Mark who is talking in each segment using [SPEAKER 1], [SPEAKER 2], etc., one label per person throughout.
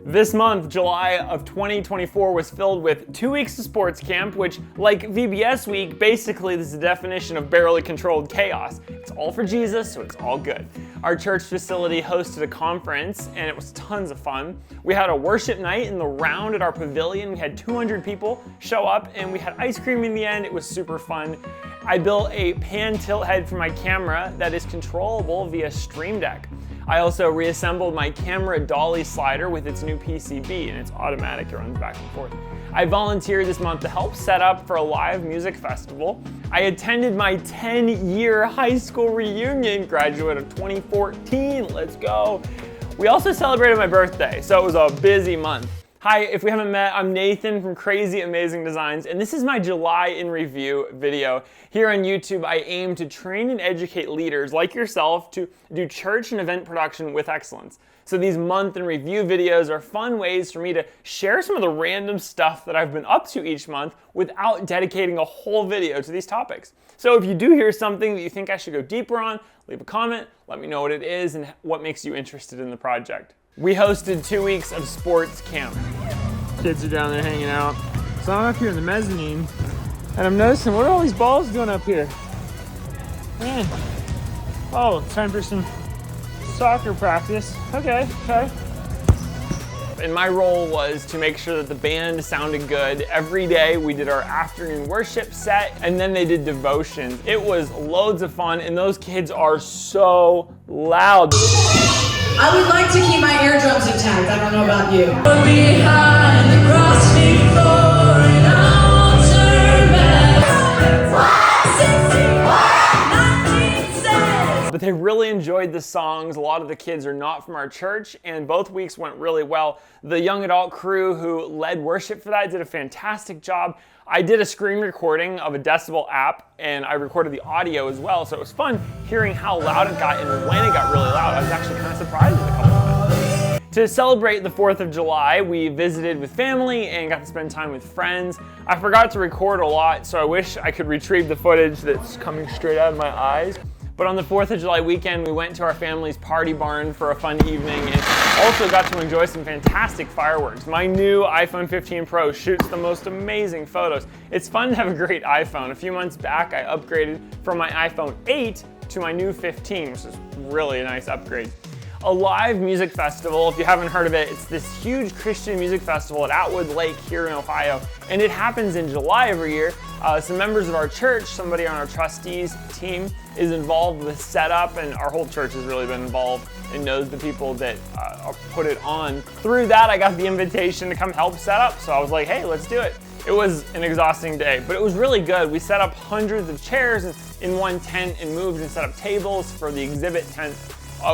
[SPEAKER 1] This month, July of 2024, was filled with 2 weeks of sports camp, which, like VBS week, basically this is the definition of barely controlled chaos. It's all for Jesus, so it's all good. Our church facility hosted a conference, and it was tons of fun. We had a worship night in the round at our pavilion. We had 200 people show up, and we had ice cream in the end. It was super fun. I built a pan tilt head for my camera that is controllable via Stream Deck. I also reassembled my camera dolly slider with its new PCB, and it's automatic, it runs back and forth. I volunteered this month to help set up for a live music festival. I attended my 10-year high school reunion, graduate of 2014, let's go. We also celebrated my birthday, so it was a busy month. Hi, if we haven't met, I'm Nathan from Crazy Amazing Designs, and this is my July in Review video. Here on YouTube, I aim to train and educate leaders like yourself to do church and event production with excellence. So these month in review videos are fun ways for me to share some of the random stuff that I've been up to each month without dedicating a whole video to these topics. So if you do hear something that you think I should go deeper on, leave a comment, let me know what it is and what makes you interested in the project. We hosted 2 weeks of sports camp. Kids are down there hanging out. So I'm up here in the mezzanine, and I'm noticing, what are all these balls doing up here? Man. Oh, time for some soccer practice. Okay. And my role was to make sure that the band sounded good. Every day we did our afternoon worship set, and then they did devotions. It was loads of fun, and those kids are so loud.
[SPEAKER 2] I would like to keep my eardrums intact. I don't know about you.
[SPEAKER 3] Behind the grassy floor and I'll turn back.
[SPEAKER 1] But they really enjoyed the songs. A lot of the kids are not from our church, and both weeks went really well. The young adult crew who led worship for that did a fantastic job. I did a screen recording of a Decibel app, and I recorded the audio as well, so it was fun hearing how loud it got and when it got really loud. I was actually kind of surprised a couple times. To celebrate the 4th of July, we visited with family and got to spend time with friends. I forgot to record a lot, so I wish I could retrieve the footage that's coming straight out of my eyes. But on the 4th of July weekend, we went to our family's party barn for a fun evening and also got to enjoy some fantastic fireworks. My new iPhone 15 Pro shoots the most amazing photos. It's fun to have a great iPhone. A few months back, I upgraded from my iPhone 8 to my new 15, which is really a nice upgrade. A live music festival, if you haven't heard of it, it's this huge Christian music festival at Atwood Lake here in Ohio, and it happens in July every year. Some members of our church, somebody on our trustees team, is involved with setup, and our whole church has really been involved and knows the people that put it on. Through that, I got the invitation to come help set up, so I was like, hey, let's do it. It was an exhausting day, but it was really good. We set up hundreds of chairs in one tent and moved and set up tables for the exhibit tent.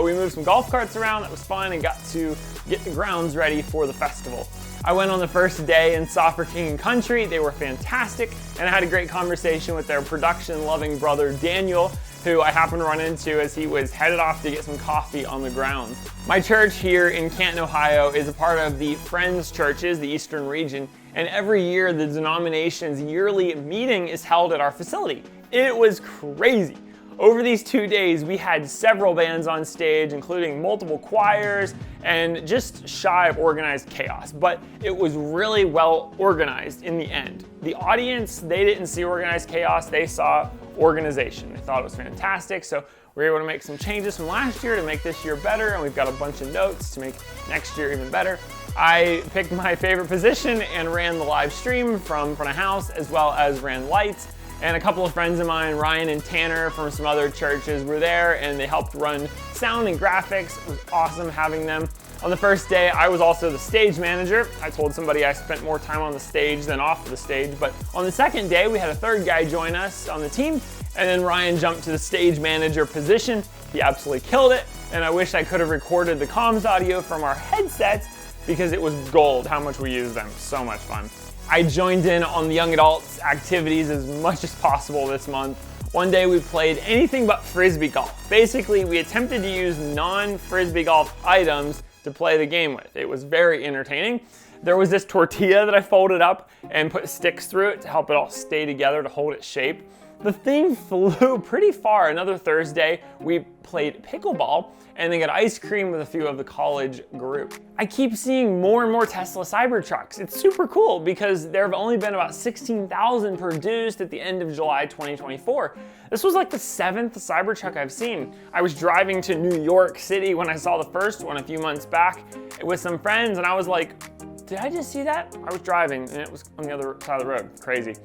[SPEAKER 1] We moved some golf carts around, that was fun, and got to get the grounds ready for the festival. I went on the first day and saw For King and Country. They were fantastic, and I had a great conversation with their production-loving brother, Daniel, who I happened to run into as he was headed off to get some coffee on the grounds. My church here in Canton, Ohio is a part of the Friends Churches, the Eastern region, and every year the denomination's yearly meeting is held at our facility. It was crazy. Over these 2 days, we had several bands on stage, including multiple choirs, and just shy of organized chaos. But it was really well organized in the end. The audience, they didn't see organized chaos, they saw organization. They thought it was fantastic, so we were able to make some changes from last year to make this year better, and we've got a bunch of notes to make next year even better. I picked my favorite position and ran the live stream from front of house, as well as ran lights. And a couple of friends of mine, Ryan and Tanner from some other churches, were there, and they helped run sound and graphics. It was awesome having them. On the first day, I was also the stage manager. I told somebody I spent more time on the stage than off the stage. But on the second day, we had a third guy join us on the team, and then Ryan jumped to the stage manager position. He absolutely killed it, and I wish I could have recorded the comms audio from our headsets because it was gold how much we used them. So much fun. I joined in on the young adults activities as much as possible this month. One day we played anything but frisbee golf. Basically, we attempted to use non-frisbee golf items to play the game with. It was very entertaining. There was this tortilla that I folded up and put sticks through it to help it all stay together, to hold its shape. The thing flew pretty far. Another Thursday, we played pickleball and then got ice cream with a few of the college group. I keep seeing more and more Tesla Cybertrucks. It's super cool because there have only been about 16,000 produced at the end of July 2024. This was like the 7th Cybertruck I've seen. I was driving to New York City when I saw the first one a few months back with some friends, and I was like, did I just see that? I was driving and it was on the other side of the road. Crazy.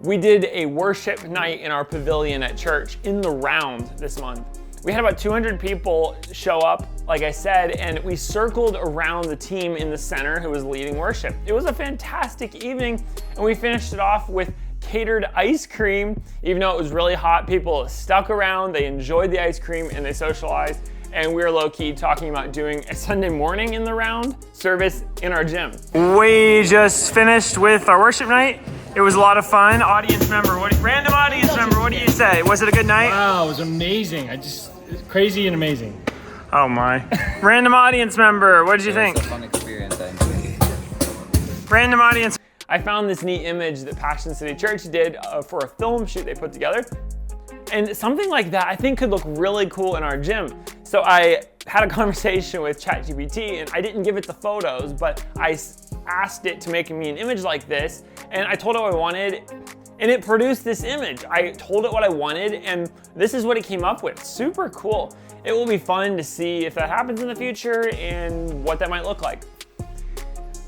[SPEAKER 1] We did a worship night in our pavilion at church in the round this month. We had about 200 people show up, like I said, and we circled around the team in the center who was leading worship. It was a fantastic evening, and we finished it off with catered ice cream. Even though it was really hot, people stuck around, they enjoyed the ice cream, and they socialized. And we were low-key talking about doing a Sunday morning in the round service in our gym. We just finished with our worship night. It was a lot of fun. Audience member, random audience member, what do you say? Was it a good night?
[SPEAKER 4] Wow, it was amazing. It's crazy and amazing.
[SPEAKER 1] Oh my. Random audience member, what did you think?
[SPEAKER 5] It's a fun experience, I enjoyed it.
[SPEAKER 1] Random audience. I found this neat image that Passion City Church did for a film shoot they put together. And something like that I think could look really cool in our gym. So I had a conversation with ChatGPT and I didn't give it the photos, but I asked it to make me an image like this, and I told it what I wanted, and it produced this image. I told it what I wanted, and this is what it came up with. Super cool. It will be fun to see if that happens in the future and what that might look like.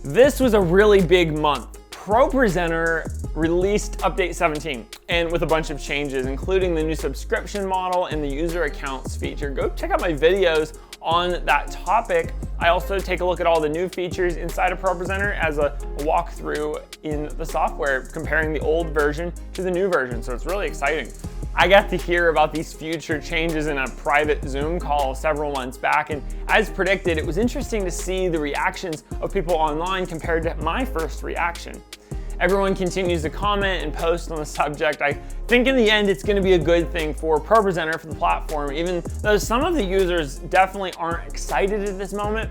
[SPEAKER 1] This was a really big month. ProPresenter released update 17, and with a bunch of changes, including the new subscription model and the user accounts feature. Go check out my videos on that topic. I also take a look at all the new features inside of ProPresenter as a walkthrough in the software, comparing the old version to the new version, so it's really exciting. I got to hear about these future changes in a private Zoom call several months back, and as predicted, it was interesting to see the reactions of people online compared to my first reaction. Everyone continues to comment and post on the subject. I think in the end, it's gonna be a good thing for ProPresenter, for the platform, even though some of the users definitely aren't excited at this moment.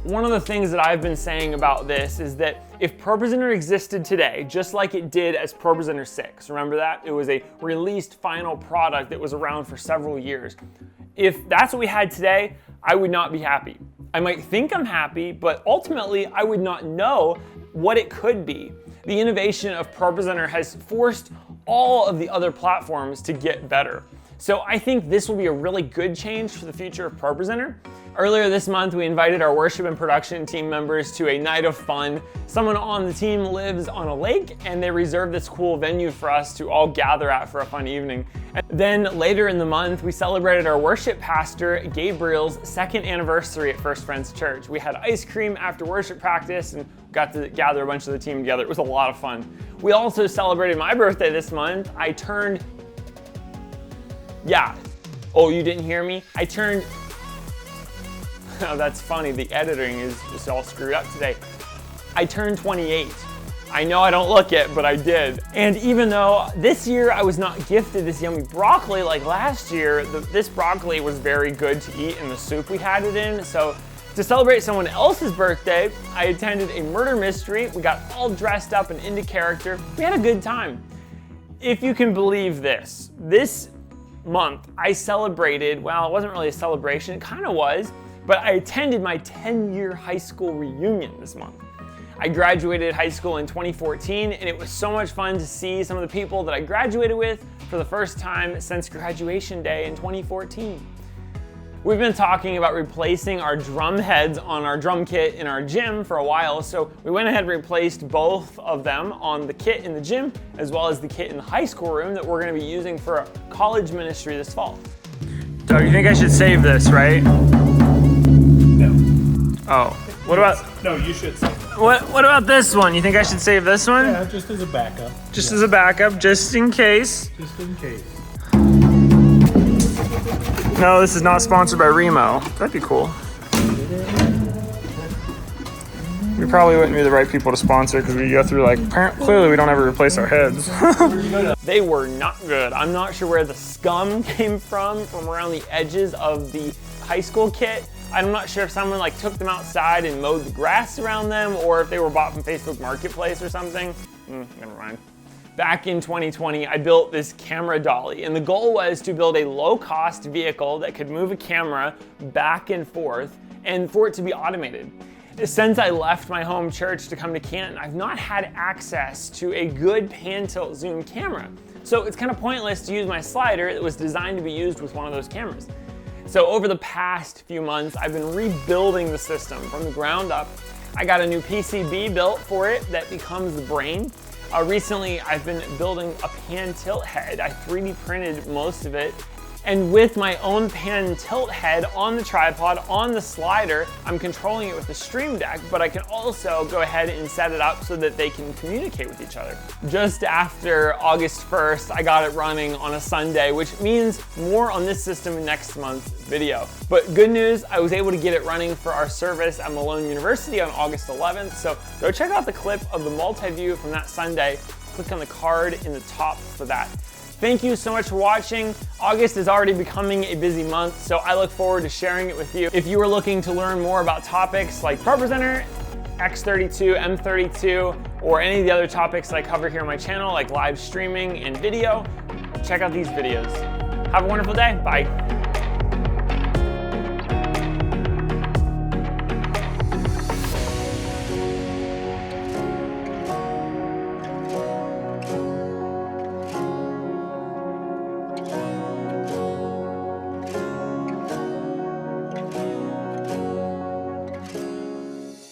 [SPEAKER 1] One of the things that I've been saying about this is that if ProPresenter existed today, just like it did as ProPresenter 6, remember that? It was a released final product that was around for several years. If that's what we had today, I would not be happy. I might think I'm happy, but ultimately I would not know what it could be. The innovation of ProPresenter has forced all of the other platforms to get better. So I think this will be a really good change for the future of ProPresenter. Earlier this month, we invited our worship and production team members to a night of fun. Someone on the team lives on a lake, and they reserved this cool venue for us to all gather at for a fun evening. And then later in the month, we celebrated our worship pastor, Gabriel's 2nd anniversary at First Friends Church. We had ice cream after worship practice and got to gather a bunch of the team together. It was a lot of fun. We also celebrated my birthday this month. I turned, oh, you didn't hear me? I turned, oh, that's funny. The editing is just all screwed up today. I turned 28. I know I don't look it, but I did. And even though this year I was not gifted this yummy broccoli like last year, this broccoli was very good to eat in the soup we had it in. So to celebrate someone else's birthday, I attended a murder mystery. We got all dressed up and into character. We had a good time. If you can believe this month I celebrated, well, it wasn't really a celebration, it kind of was, but I attended my 10-year high school reunion this month. I graduated high school in 2014, and it was so much fun to see some of the people that I graduated with for the first time since graduation day in 2014. We've been talking about replacing our drum heads on our drum kit in our gym for a while, so we went ahead and replaced both of them on the kit in the gym, as well as the kit in the high school room that we're gonna be using for a college ministry this fall. So you think I should save this, right?
[SPEAKER 4] No.
[SPEAKER 1] Oh, what about?
[SPEAKER 4] No, you should say that.
[SPEAKER 1] What about this one? You think I should save this one?
[SPEAKER 4] Yeah, just as a backup.
[SPEAKER 1] Just as a backup, just in case.
[SPEAKER 4] Just in case.
[SPEAKER 1] No, this is not sponsored by Remo. That'd be cool. We probably wouldn't be the right people to sponsor because we go through clearly we don't ever replace our heads. They were not good. I'm not sure where the scum came from around the edges of the high school kit. I'm not sure if someone took them outside and mowed the grass around them, or if they were bought from Facebook Marketplace or something. Never mind. Back in 2020, I built this camera dolly, and the goal was to build a low-cost vehicle that could move a camera back and forth and for it to be automated. Since I left my home church to come to Canton, I've not had access to a good pan tilt zoom camera. So it's kind of pointless to use my slider that was designed to be used with one of those cameras. So over the past few months, I've been rebuilding the system from the ground up. I got a new PCB built for it that becomes the brain. Recently, I've been building a pan tilt head. I 3D printed most of it. And with my own pan tilt head on the tripod, on the slider, I'm controlling it with the Stream Deck, but I can also go ahead and set it up so that they can communicate with each other. Just after August 1st, I got it running on a Sunday, which means more on this system in next month's video. But good news, I was able to get it running for our service at Malone University on August 11th, so go check out the clip of the multi-view from that Sunday. Click on the card in the top for that. Thank you so much for watching. August is already becoming a busy month, so I look forward to sharing it with you. If you are looking to learn more about topics like ProPresenter, X32, M32, or any of the other topics I cover here on my channel, like live streaming and video, check out these videos. Have a wonderful day. Bye.